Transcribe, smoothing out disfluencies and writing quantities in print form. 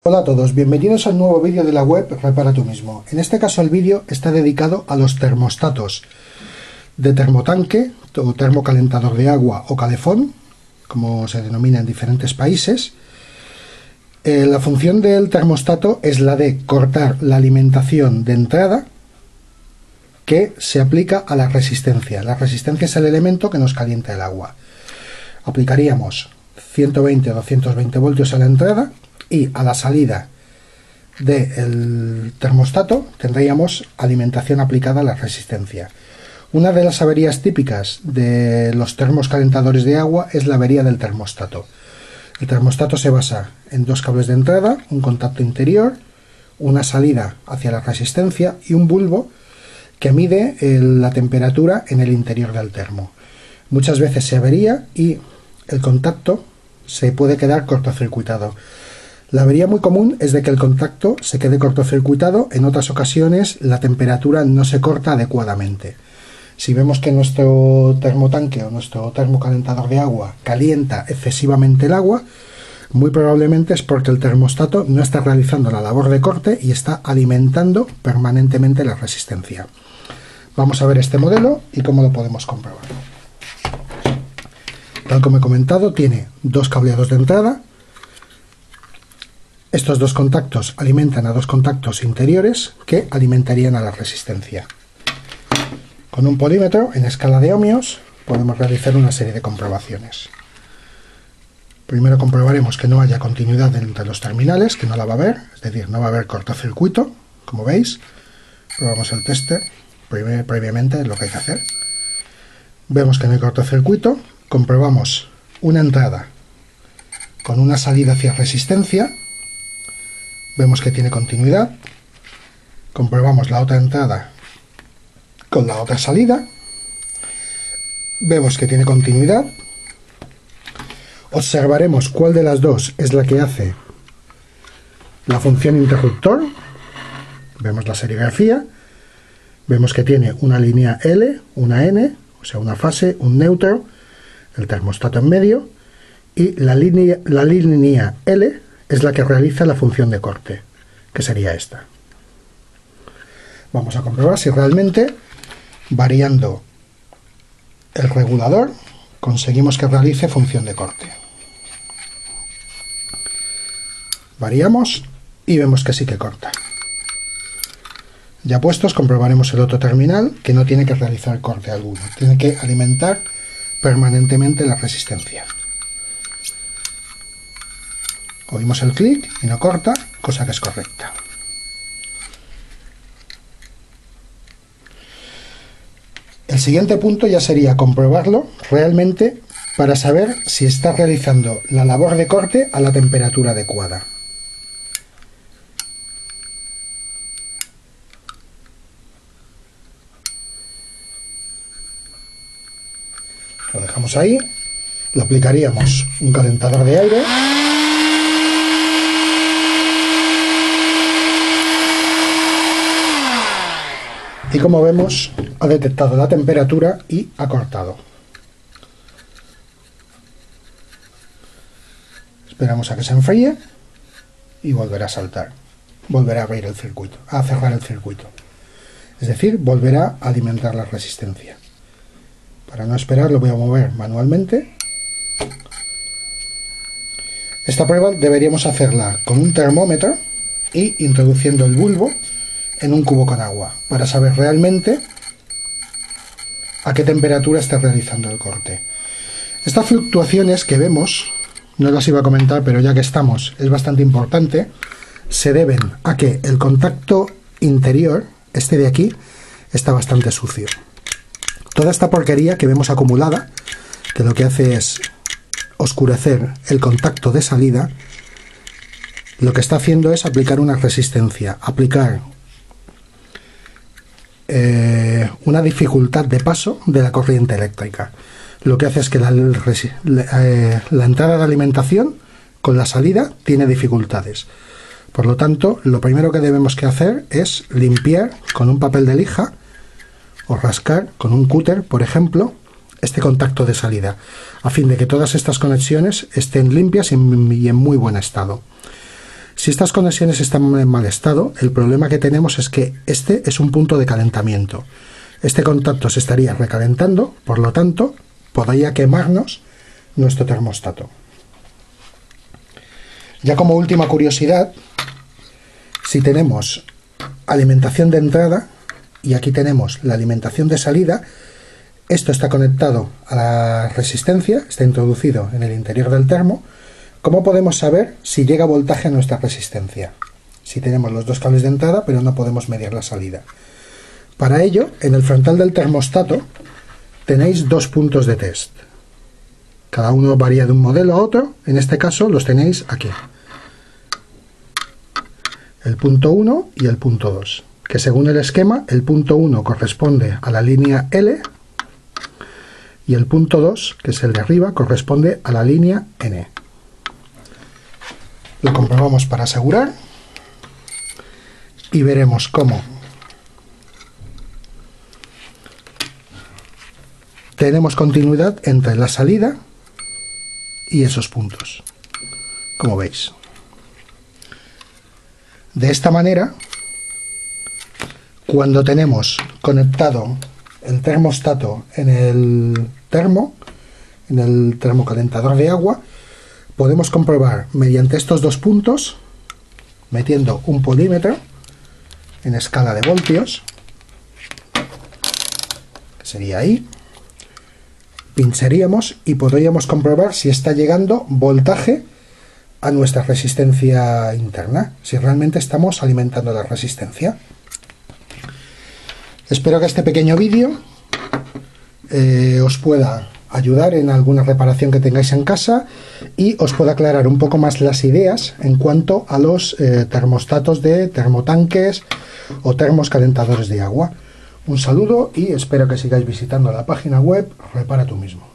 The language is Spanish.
Hola a todos, bienvenidos al nuevo vídeo de la web Repara Tú Mismo. En este caso el vídeo está dedicado a los termostatos de termotanque o termocalentador de agua o calefón, como se denomina en diferentes países. La función del termostato es la de cortar la alimentación de entrada que se aplica a la resistencia. La resistencia es el elemento que nos calienta el agua. Aplicaríamos 120 o 220 voltios a la entrada y a la salida del termostato tendríamos alimentación aplicada a la resistencia. Una de las averías típicas de los termos calentadores de agua es la avería del termostato. El termostato se basa en dos cables de entrada, un contacto interior, una salida hacia la resistencia y un bulbo que mide la temperatura en el interior del termo. Muchas veces se avería y el contacto se puede quedar cortocircuitado. La avería muy común es de que el contacto se quede cortocircuitado. En otras ocasiones la temperatura no se corta adecuadamente. Si vemos que nuestro termotanque o nuestro termocalentador de agua calienta excesivamente el agua, muy probablemente es porque el termostato no está realizando la labor de corte y está alimentando permanentemente la resistencia. Vamos a ver este modelo y cómo lo podemos comprobar. Tal como he comentado, tiene dos cableados de entrada. Estos dos contactos alimentan a dos contactos interiores que alimentarían a la resistencia. Con un polímetro en escala de ohmios podemos realizar una serie de comprobaciones. Primero comprobaremos que no haya continuidad entre los terminales, que no la va a haber, es decir, no va a haber cortocircuito, como veis. Probamos el tester previamente, es lo que hay que hacer. Vemos que no hay cortocircuito, comprobamos una entrada con una salida hacia resistencia. Vemos que tiene continuidad. Comprobamos la otra entrada con la otra salida. Vemos que tiene continuidad. Observaremos cuál de las dos es la que hace la función interruptor. Vemos la serigrafía. Vemos que tiene una línea L, una N, o sea, una fase, un neutro, el termostato en medio, y la línea L es la que realiza la función de corte, que sería esta. Vamos a comprobar si realmente, variando el regulador, conseguimos que realice función de corte. Variamos y vemos que sí que corta. Ya puestos, comprobaremos el otro terminal, que no tiene que realizar corte alguno, tiene que alimentar permanentemente la resistencia. Oímos el clic y no corta, cosa que es correcta. El siguiente punto ya sería comprobarlo realmente para saber si está realizando la labor de corte a la temperatura adecuada. Lo dejamos ahí, lo aplicaríamos un calentador de aire. Y como vemos, ha detectado la temperatura y ha cortado. Esperamos a que se enfríe y volverá a saltar. Volverá a abrir el circuito, a cerrar el circuito. Es decir, volverá a alimentar la resistencia. Para no esperar, lo voy a mover manualmente. Esta prueba deberíamos hacerla con un termómetro y introduciendo el bulbo en un cubo con agua, para saber realmente a qué temperatura está realizando el corte. Estas fluctuaciones que vemos, no las iba a comentar, pero ya que estamos, es bastante importante, se deben a que el contacto interior, este de aquí, está bastante sucio. Toda esta porquería que vemos acumulada, que lo que hace es oscurecer el contacto de salida, lo que está haciendo es aplicar una resistencia, aplicar una dificultad de paso de la corriente eléctrica. Lo que hace es que la entrada de alimentación con la salida tiene dificultades. Por lo tanto, lo primero que debemos que hacer es limpiar con un papel de lija o rascar con un cúter, por ejemplo, este contacto de salida, a fin de que todas estas conexiones estén limpias y en muy buen estado. Si estas conexiones están en mal estado, el problema que tenemos es que este es un punto de calentamiento. Este contacto se estaría recalentando, por lo tanto, podría quemarnos nuestro termostato. Ya como última curiosidad, si tenemos alimentación de entrada y aquí tenemos la alimentación de salida, esto está conectado a la resistencia, está introducido en el interior del termo. ¿Cómo podemos saber si llega voltaje a nuestra resistencia? Si tenemos los dos cables de entrada, pero no podemos medir la salida. Para ello, en el frontal del termostato tenéis dos puntos de test. Cada uno varía de un modelo a otro, en este caso los tenéis aquí. El punto 1 y el punto 2, que según el esquema, el punto 1 corresponde a la línea L y el punto 2, que es el de arriba, corresponde a la línea N. Lo comprobamos para asegurar y veremos cómo tenemos continuidad entre la salida y esos puntos, como veis. De esta manera, cuando tenemos conectado el termostato en el termocalentador de agua, podemos comprobar mediante estos dos puntos, metiendo un polímetro en escala de voltios, que sería ahí, pincharíamos y podríamos comprobar si está llegando voltaje a nuestra resistencia interna, si realmente estamos alimentando la resistencia. Espero que este pequeño vídeo os pueda ayudar en alguna reparación que tengáis en casa y os pueda aclarar un poco más las ideas en cuanto a los termostatos de termotanques o termos calentadores de agua. Un saludo y espero que sigáis visitando la página web Repara tú mismo.